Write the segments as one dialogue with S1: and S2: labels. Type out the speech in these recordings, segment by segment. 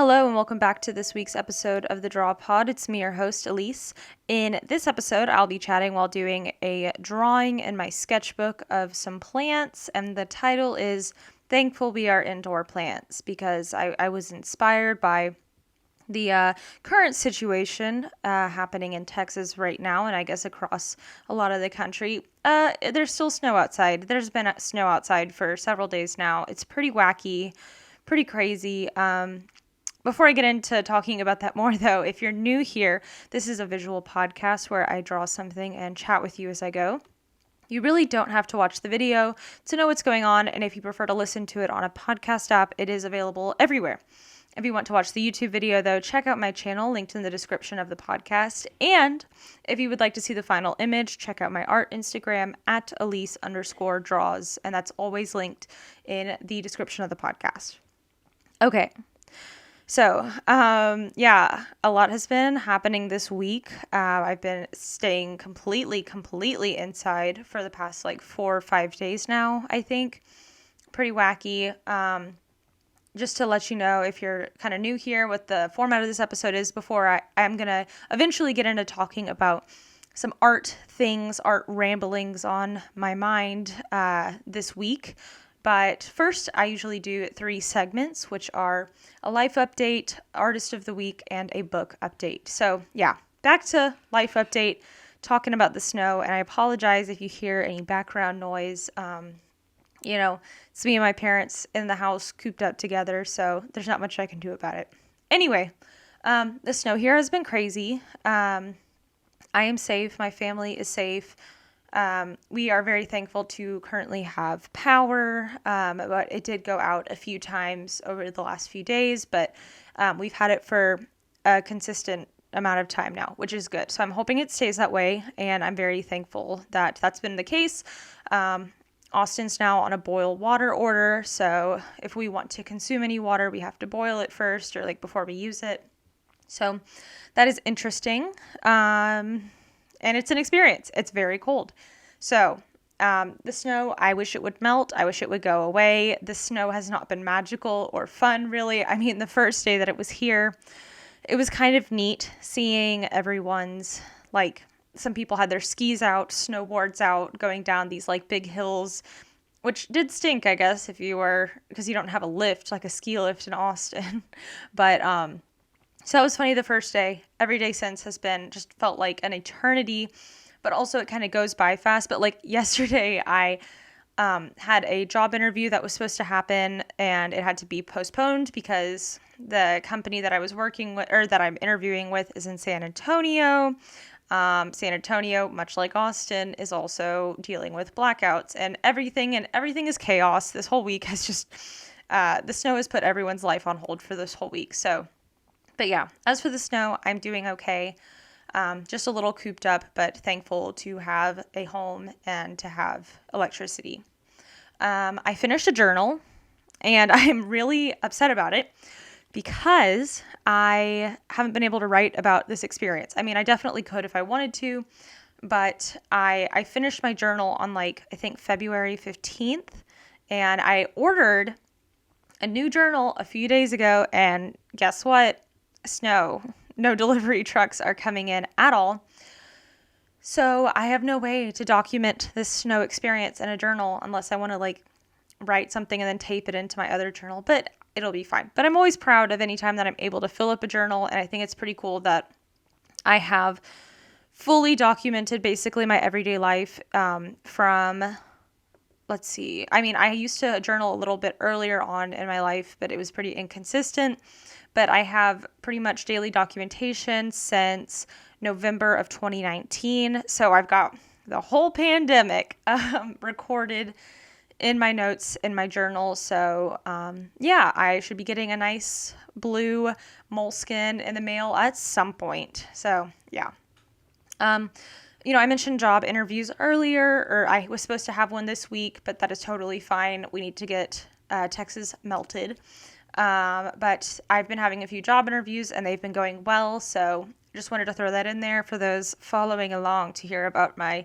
S1: Hello and welcome back to this week's episode of the Draw Pod. It's me, your host, Elyse. In this episode, I'll be chatting while doing a drawing in my sketchbook of some plants, and the title is Thankful We Are Indoor Plants, because I was inspired by the current situation happening in Texas right now, and I guess across a lot of the country. There's still snow outside. There's been snow outside for several days now. It's pretty wacky, pretty crazy. Before I get into talking about that more, though, if you're new here, this is a visual podcast where I draw something and chat with you as I go. You really don't have to watch the video to know what's going on, and if you prefer to listen to it on a podcast app, it is available everywhere. If you want to watch the YouTube video, though, check out my channel, linked in the description of the podcast. And if you would like to see the final image, check out my art Instagram at Elyse_draws, and that's always linked in the description of the podcast. Okay. So, a lot has been happening this week. I've been staying completely inside for the past 4 or 5 days now, I think. Pretty wacky. Just to let you know, if you're kind of new here, what the format of this episode is before I'm going to eventually get into talking about some art things, art ramblings on my mind this week. But first, I usually do 3 segments, which are a life update, artist of the week, and a book update. So yeah, back to life update, talking about the snow. And I apologize if you hear any background noise. It's me and my parents in the house cooped up together, so there's not much I can do about it. Anyway, the snow here has been crazy. I am safe. My family is safe. We are very thankful to currently have power, but it did go out a few times over the last few days, but we've had it for a consistent amount of time now, which is good. So I'm hoping it stays that way, and I'm very thankful that that's been the case. Austin's now on a boil water order, so if we want to consume any water, we have to boil it first or before we use it. So that is interesting. And it's an experience. It's very cold. So the snow, I wish it would melt. I wish it would go away. The snow has not been magical or fun, really. I mean, the first day that it was here, it was kind of neat seeing everyone's, some people had their skis out, snowboards out, going down these big hills, which did stink, I guess, because you don't have a lift, like a ski lift in Austin. But, so that was funny the first day. Every day since has been just felt like an eternity, but also it kind of goes by fast. But yesterday I had a job interview that was supposed to happen, and it had to be postponed because the company that I was working with, or that I'm interviewing with, is in San Antonio. San Antonio, much like Austin, is also dealing with blackouts and everything is chaos. This whole week has just, the snow has put everyone's life on hold for this whole week. So, but yeah, as for the snow, I'm doing okay. Just a little cooped up, but thankful to have a home and to have electricity. I finished a journal, and I'm really upset about it because I haven't been able to write about this experience. I mean, I definitely could if I wanted to, but I finished my journal on I think February 15th, and I ordered a new journal a few days ago, and guess what? Snow. No delivery trucks are coming in at all. So I have no way to document this snow experience in a journal unless I want to write something and then tape it into my other journal, but it'll be fine. But I'm always proud of any time that I'm able to fill up a journal, and I think it's pretty cool that I have fully documented basically my everyday life from, let's see, I mean, I used to journal a little bit earlier on in my life, but it was pretty inconsistent. But I have pretty much daily documentation since November of 2019. So I've got the whole pandemic recorded in my notes in my journal. So I should be getting a nice blue moleskin in the mail at some point. So yeah. I mentioned job interviews earlier, or I was supposed to have one this week, but that is totally fine. We need to get Texas melted. But I've been having a few job interviews and they've been going well. So just wanted to throw that in there for those following along to hear about my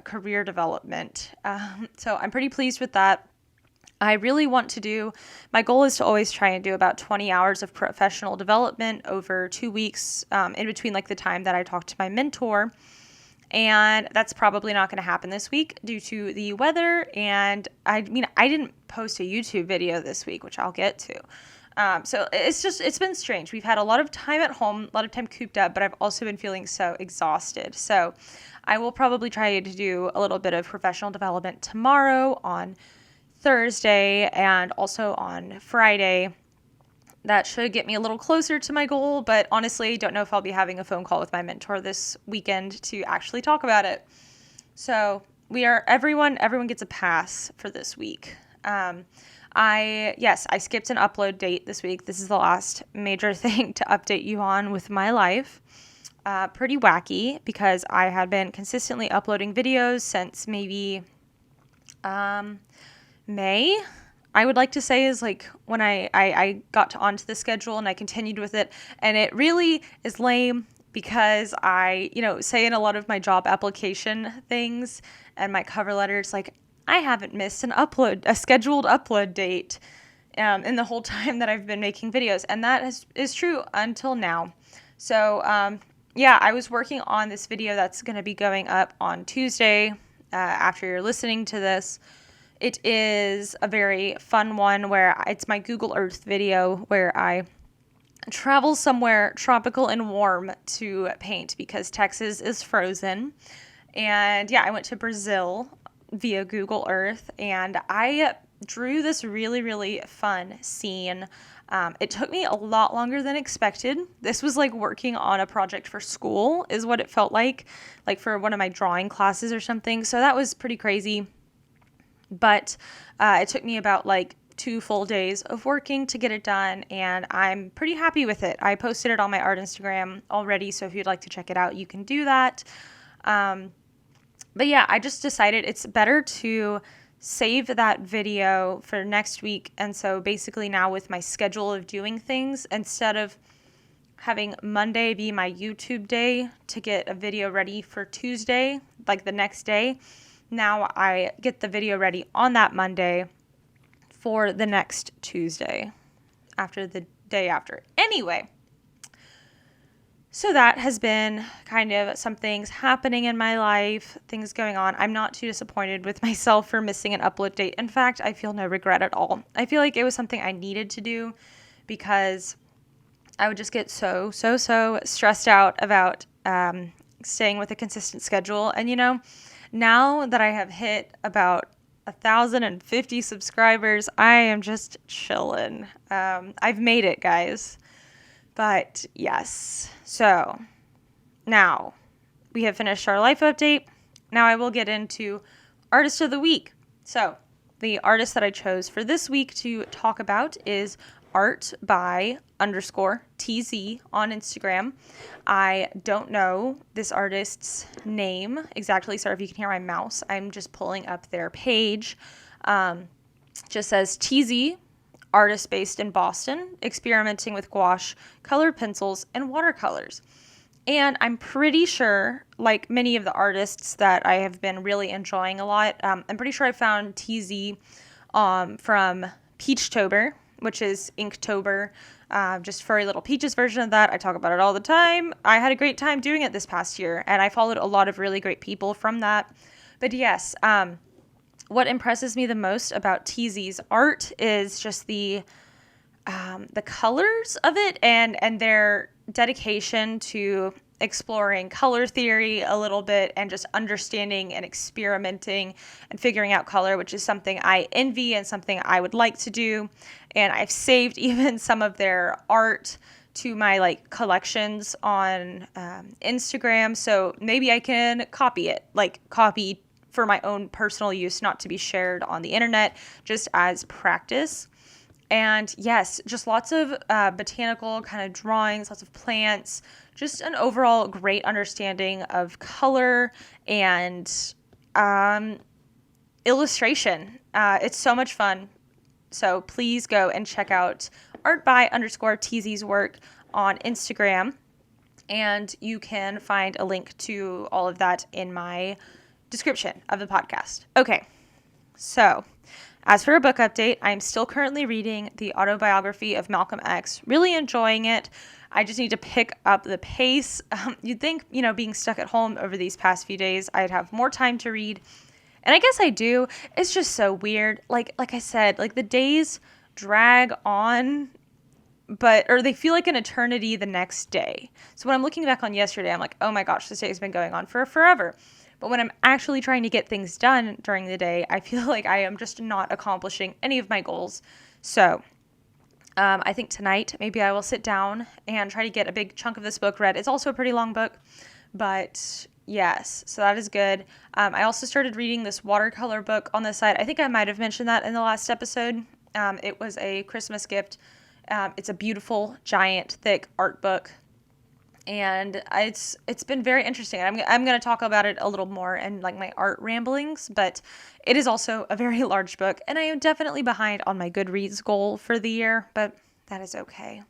S1: career development. So I'm pretty pleased with that. I really want to do, my goal is to always try and do about 20 hours of professional development over 2 weeks, in between like the time that I talk to my mentor. And that's probably not going to happen this week due to the weather. And I didn't post a YouTube video this week, which I'll get to. So it's been strange. We've had a lot of time at home, a lot of time cooped up, but I've also been feeling so exhausted. So I will probably try to do a little bit of professional development tomorrow, on Thursday, and also on Friday. That should get me a little closer to my goal, but honestly, don't know if I'll be having a phone call with my mentor this weekend to actually talk about it. So everyone gets a pass for this week. I skipped an upload date this week. This is the last major thing to update you on with my life. Pretty wacky, because I had been consistently uploading videos since maybe May, I would like to say, is like when I got onto the schedule and I continued with it. And it really is lame because I, say in a lot of my job application things and my cover letters, like, I haven't missed a scheduled upload date in the whole time that I've been making videos. And that is true until now. So, I was working on this video that's going to be going up on Tuesday after you're listening to this. It is a very fun one where it's my Google Earth video where I travel somewhere tropical and warm to paint because Texas is frozen. And I went to Brazil via Google Earth, and I drew this really, really fun scene. It took me a lot longer than expected. This was like working on a project for school is what it felt like for one of my drawing classes or something. So that was pretty crazy. But it took me about 2 full days of working to get it done, and I'm pretty happy with it. I posted it on my art Instagram already, so if you'd like to check it out, you can do that. I just decided it's better to save that video for next week. And so basically now with my schedule of doing things, instead of having Monday be my YouTube day to get a video ready for Tuesday, the next day, now I get the video ready on that Monday for the next Tuesday after the day after. Anyway, so that has been kind of some things happening in my life, things going on. I'm not too disappointed with myself for missing an upload date. In fact, I feel no regret at all. I feel like it was something I needed to do because I would just get so stressed out about staying with a consistent schedule. And now that I have hit about 1,050 subscribers, I am just chilling. I've made it, guys. But yes, so now we have finished our life update. Now I will get into Artist of the Week. So the artist that I chose for this week to talk about is art by _TZ on Instagram. I don't know this artist's name exactly. Sorry if you can hear my mouse. I'm just pulling up their page. Just says TZ, artist based in Boston, experimenting with gouache, colored pencils, and watercolors. And I'm pretty sure, like many of the artists that I have been really enjoying a lot, I'm pretty sure I found TZ from Peachtober, which is Inktober, just furry little peaches version of that. I talk about it all the time. I had a great time doing it this past year, and I followed a lot of really great people from that. But yes, what impresses me the most about TZ's art is just the colors of it and their dedication to exploring color theory a little bit and just understanding and experimenting and figuring out color, which is something I envy and something I would like to do. And I've saved even some of their art to my collections on Instagram, so maybe I can copy it, copy for my own personal use, not to be shared on the internet, just as practice. And yes, just lots of botanical kind of drawings, lots of plants, just an overall great understanding of color and illustration. It's so much fun. So please go and check out art by _TZ's work on Instagram. And you can find a link to all of that in my description of the podcast. Okay, so As for a book update, I'm still currently reading the autobiography of Malcolm X, really enjoying it. I just need to pick up the pace. You'd think, being stuck at home over these past few days, I'd have more time to read. And I guess I do. It's just so weird. Like I said, like the days drag on, or they feel like an eternity the next day. So when I'm looking back on yesterday, I'm like, oh my gosh, this day has been going on for forever. But when I'm actually trying to get things done during the day, I feel like I am just not accomplishing any of my goals. So I think tonight maybe I will sit down and try to get a big chunk of this book read. It's also a pretty long book, but yes, so that is good. I also started reading this watercolor book on the side. I think I might have mentioned that in the last episode. It was a Christmas gift. It's a beautiful, giant, thick art book. And it's been very interesting. I'm going to talk about it a little more in like my art ramblings, but it is also a very large book, and I am definitely behind on my Goodreads goal for the year, but that is okay.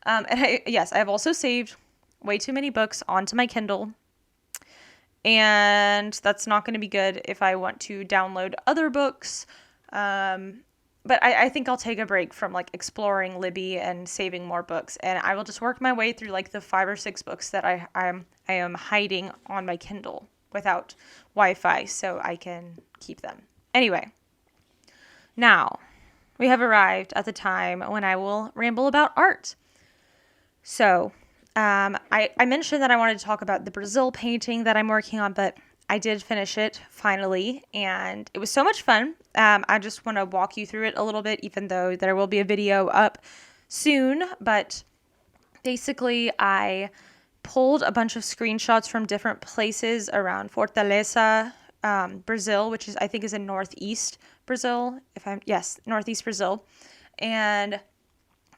S1: And I have also saved way too many books onto my Kindle, and that's not going to be good if I want to download other books. But I think I'll take a break from like exploring Libby and saving more books, and I will just work my way through like the 5 or 6 books that I am hiding on my Kindle without Wi-Fi so I can keep them. Anyway, now we have arrived at the time when I will ramble about art. So I mentioned that I wanted to talk about the Brazil painting that I'm working on, but I did finish it finally, and it was so much fun. I just want to walk you through it a little bit, even though there will be a video up soon. But basically, I pulled a bunch of screenshots from different places around Fortaleza, Brazil, which I think is in northeast Brazil. Northeast Brazil. And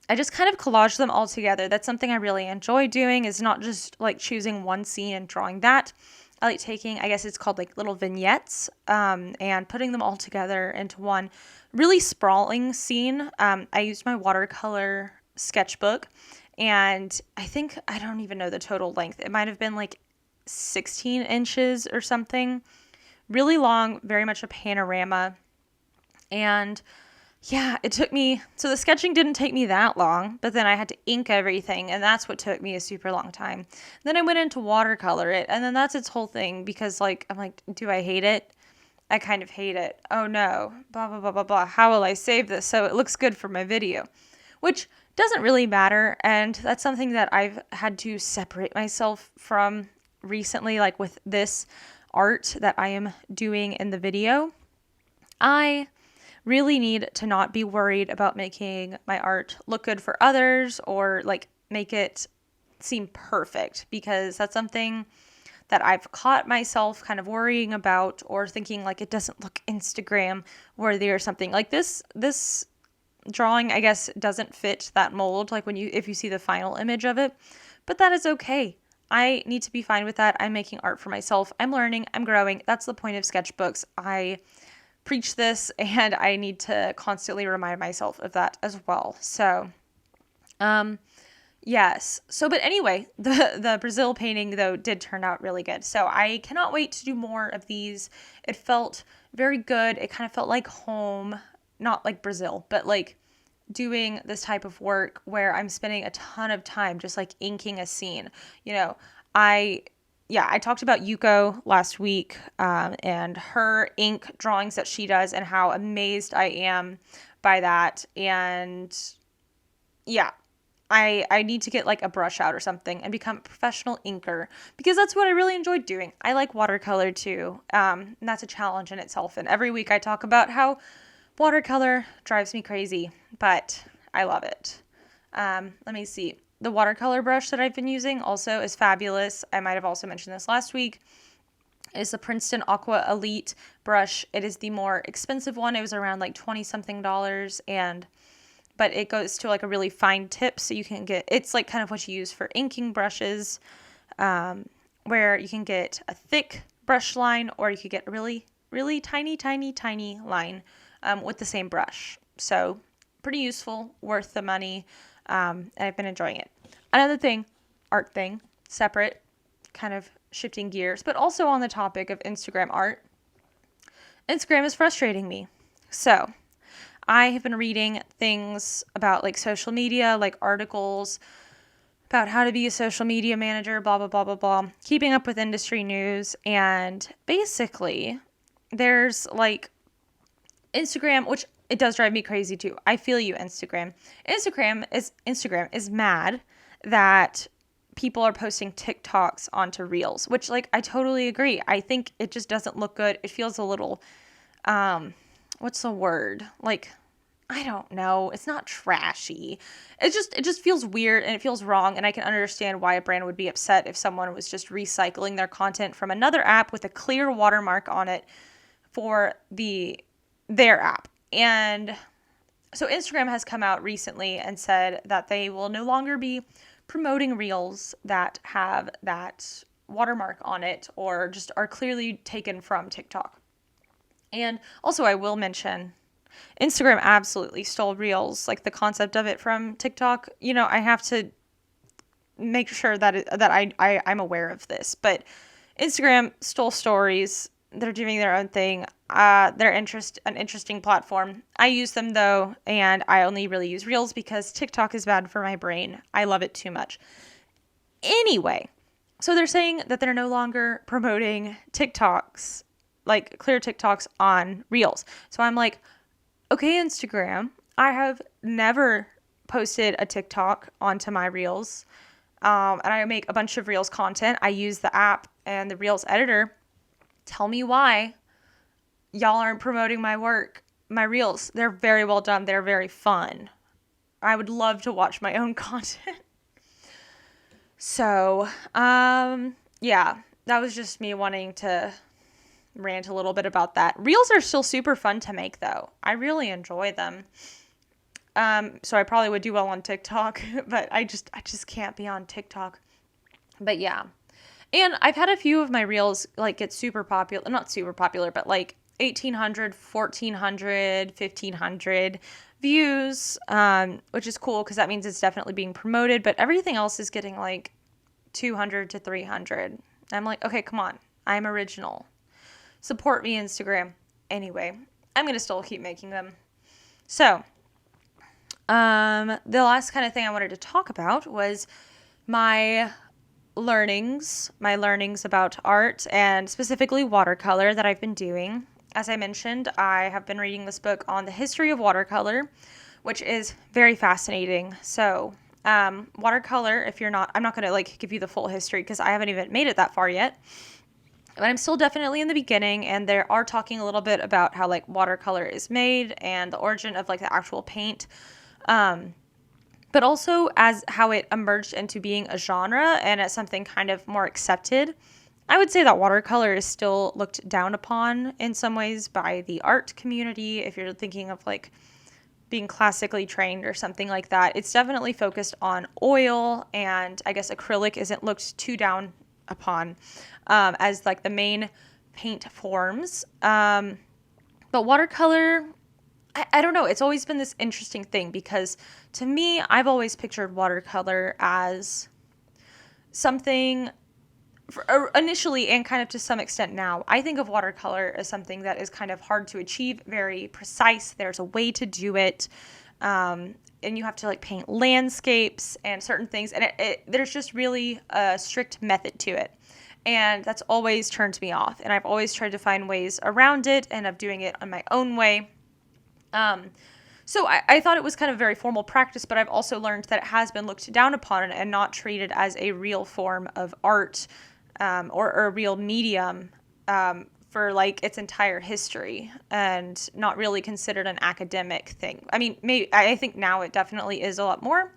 S1: I just kind of collaged them all together. That's something I really enjoy doing, is not just like choosing one scene and drawing that. I like taking, I guess it's called like little vignettes, and putting them all together into one really sprawling scene. I used my watercolor sketchbook, and I don't even know the total length. It might have been like 16 inches or something. Really long, very much a panorama. And yeah, it took me, so the sketching didn't take me that long, but then I had to ink everything, and that's what took me a super long time. Then I went into watercolor it, and then that's its whole thing, because I'm like, do I hate it? I kind of hate it. Oh no, blah, blah, blah, blah, blah. How will I save this so it looks good for my video? Which doesn't really matter, and that's something that I've had to separate myself from recently, like with this art that I am doing in the video. I really need to not be worried about making my art look good for others or like make it seem perfect, because that's something that I've caught myself kind of worrying about, or thinking like it doesn't look Instagram worthy or something. Like this drawing, I guess, doesn't fit that mold, like if you see the final image of it, but that is okay. I need to be fine with that. I'm making art for myself. I'm learning, I'm growing. That's the point of sketchbooks. I preach this, and I need to constantly remind myself of that as well. So, yes. So, but anyway, the Brazil painting though did turn out really good. So I cannot wait to do more of these. It felt very good. It kind of felt like home, not like Brazil, but like doing this type of work where I'm spending a ton of time just like inking a scene. I talked about Yuko last week, and her ink drawings that she does, and how amazed I am by that. And yeah, I need to get like a brush out or something and become a professional inker, because that's what I really enjoyed doing. I like watercolor too, and that's a challenge in itself. And every week I talk about how watercolor drives me crazy, but I love it. Let me see. The watercolor brush that I've been using also is fabulous. I might have also mentioned this last week. It's the Princeton Aqua Elite brush. It is the more expensive one. It was around like $20-something, but it goes to like a really fine tip, so you can get, it's like kind of what you use for inking brushes, where you can get a thick brush line, or you could get a really, really tiny, tiny, tiny line with the same brush. So pretty useful, worth the money. And I've been enjoying it. Another thing, art thing, separate, kind of shifting gears, but also on the topic of Instagram art. Instagram is frustrating me. So I have been reading things about like social media, like articles about how to be a social media manager, blah, blah, blah, blah, blah, keeping up with industry news. And basically, there's like Instagram, which it does drive me crazy too. I feel you, Instagram. Instagram is mad that people are posting TikToks onto Reels, which like I totally agree. I think it just doesn't look good. It feels a little what's the word? Like, I don't know. It's not trashy. It just feels weird and it feels wrong, and I can understand why a brand would be upset if someone was just recycling their content from another app with a clear watermark on it for their app. And so Instagram has come out recently and said that they will no longer be promoting Reels that have that watermark on it or just are clearly taken from TikTok. And also I will mention Instagram absolutely stole Reels, like the concept of it, from TikTok. You know, I have to make sure that I'm aware of this. But Instagram stole stories. They're doing their own thing. They're an interesting platform. I use them though, and I only really use Reels because TikTok is bad for my brain. I love it too much. Anyway, so they're saying that they're no longer promoting TikToks, like clear TikToks on Reels. So I'm like, okay, Instagram, I have never posted a TikTok onto my Reels. And I make a bunch of Reels content. I use the app and the Reels editor. Tell me why y'all aren't promoting my work, my Reels. They're very well done. They're very fun. I would love to watch my own content. So, yeah, that was just me wanting to rant a little bit about that. Reels are still super fun to make though. I really enjoy them. So I probably would do well on TikTok, but I just can't be on TikTok. But yeah. And I've had a few of my Reels like get super popular, not super popular, but like 1,800, 1,400, 1,500 views, which is cool because that means it's definitely being promoted, but everything else is getting like 200 to 300. I'm like, okay, come on. I'm original. Support me, Instagram. Anyway, I'm going to still keep making them. So, the last kind of thing I wanted to talk about was my learnings about art and specifically watercolor that I've been doing. As I mentioned, I have been reading this book on the history of watercolor, which is very fascinating. So, watercolor, I'm not going to like give you the full history because I haven't even made it that far yet. But I'm still definitely in the beginning, and they are talking a little bit about how like watercolor is made and the origin of like the actual paint. But also as how it emerged into being a genre and as something kind of more accepted. I would say that watercolor is still looked down upon in some ways by the art community. If you're thinking of like being classically trained or something like that, it's definitely focused on oil, and I guess acrylic isn't looked too down upon as like the main paint forms. But watercolor, I don't know. It's always been this interesting thing because to me, I've always pictured watercolor as something initially and kind of to some extent now. I think of watercolor as something that is kind of hard to achieve, very precise. There's a way to do it. And you have to like paint landscapes and certain things. And there's just really a strict method to it. And that's always turned me off. And I've always tried to find ways around it and of doing it on my own way. So I thought it was kind of very formal practice, but I've also learned that it has been looked down upon and not treated as a real form of art, or a real medium, for like its entire history, and not really considered an academic thing. I mean, maybe I think now it definitely is a lot more,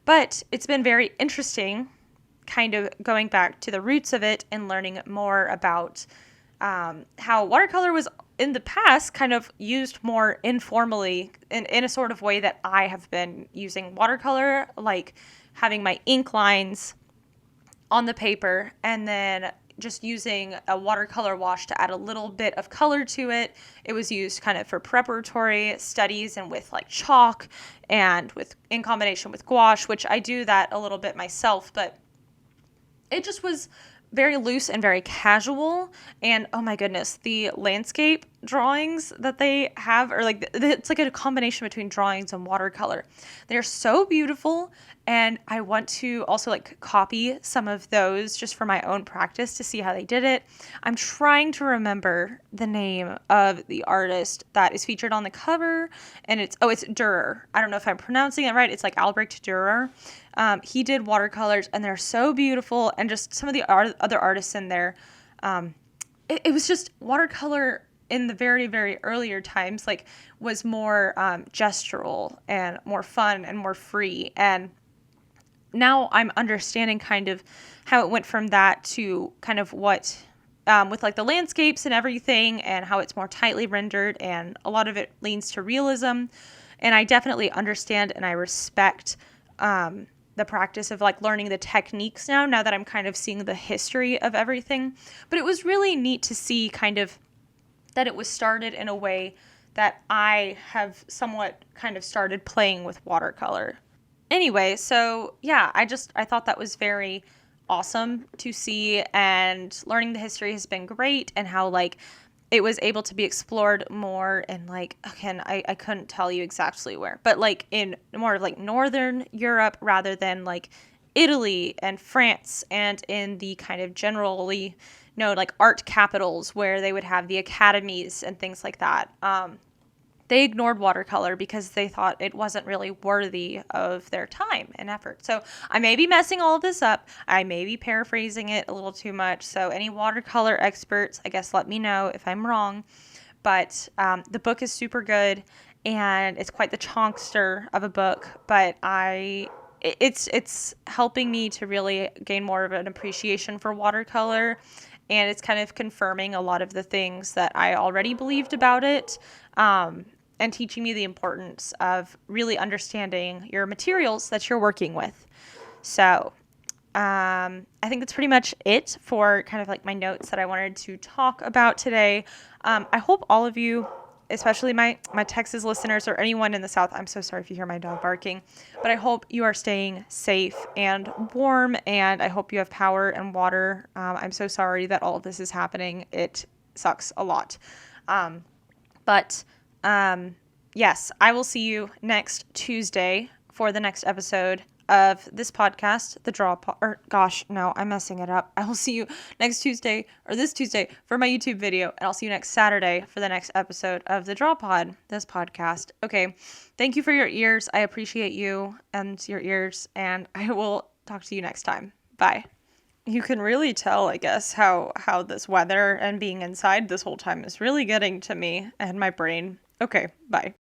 S1: but it's been very interesting kind of going back to the roots of it and learning more about how watercolor was in the past kind of used more informally in a sort of way that I have been using watercolor, like having my ink lines on the paper and then just using a watercolor wash to add a little bit of color to it. It was used kind of for preparatory studies and with like chalk and in combination with gouache, which I do that a little bit myself, but it just was very loose and very casual. And oh my goodness, the landscape drawings that they have are like, it's like a combination between drawings and watercolor. They're so beautiful. And I want to also like copy some of those just for my own practice to see how they did it. I'm trying to remember the name of the artist that is featured on the cover, and it's Dürer. I don't know if I'm pronouncing it right. It's like Albrecht Dürer. He did watercolors, and they're so beautiful. And just some of the other artists in there, it was just watercolor in the very, very earlier times, like was more gestural and more fun and more free. And now I'm understanding kind of how it went from that to kind of what, with like the landscapes and everything, and how it's more tightly rendered, and a lot of it leans to realism. And I definitely understand and I respect the practice of like learning the techniques now that I'm kind of seeing the history of everything. But it was really neat to see kind of that it was started in a way that I have somewhat kind of started playing with watercolor. Anyway, so yeah, I thought that was very awesome to see, and learning the history has been great, and how like it was able to be explored more in like, again, I couldn't tell you exactly where, but like in more of like Northern Europe rather than like Italy and France, and in the kind of generally known like art capitals where they would have the academies and things like that. They ignored watercolor because they thought it wasn't really worthy of their time and effort. So I may be messing all of this up. I may be paraphrasing it a little too much. So any watercolor experts, I guess, let me know if I'm wrong. But the book is super good, and it's quite the chonkster of a book. But it's helping me to really gain more of an appreciation for watercolor. And it's kind of confirming a lot of the things that I already believed about it. And teaching me the importance of really understanding your materials that you're working with. So I think that's pretty much it for kind of like my notes that I wanted to talk about today. I hope all of you, especially my Texas listeners or anyone in the South, I'm so sorry if you hear my dog barking, but I hope you are staying safe and warm, and I hope you have power and water. I'm so sorry that all of this is happening. It sucks a lot. Yes, I will see you next Tuesday for the next episode of this podcast, I'm messing it up. I will see you next Tuesday, or this Tuesday, for my YouTube video, and I'll see you next Saturday for the next episode of the Draw Pod, this podcast. Okay, thank you for your ears. I appreciate you and your ears, and I will talk to you next time. Bye. You can really tell, I guess, how this weather and being inside this whole time is really getting to me and my brain. Okay, bye.